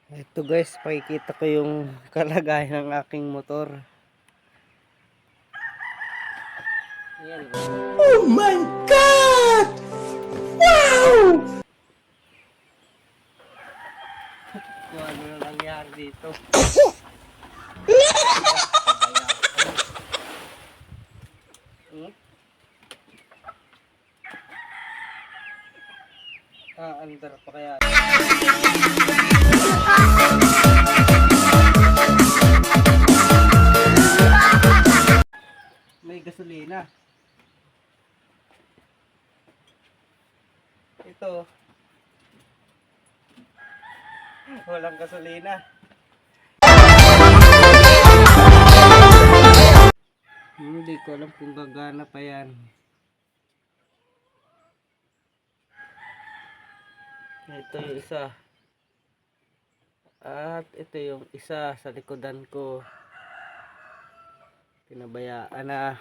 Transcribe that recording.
Ito guys, pakikita ko yung kalagayan ng aking motor. Ayan. Oh my God! Wow! Kung ano na nangyari dito. Andar pa kaya. May gasolina. Ito. Walang gasolina. Hindi ko alam kung gagana pa yan. Ito yung isa. At ito yung isa sa likodan ko. Pinabayaan na.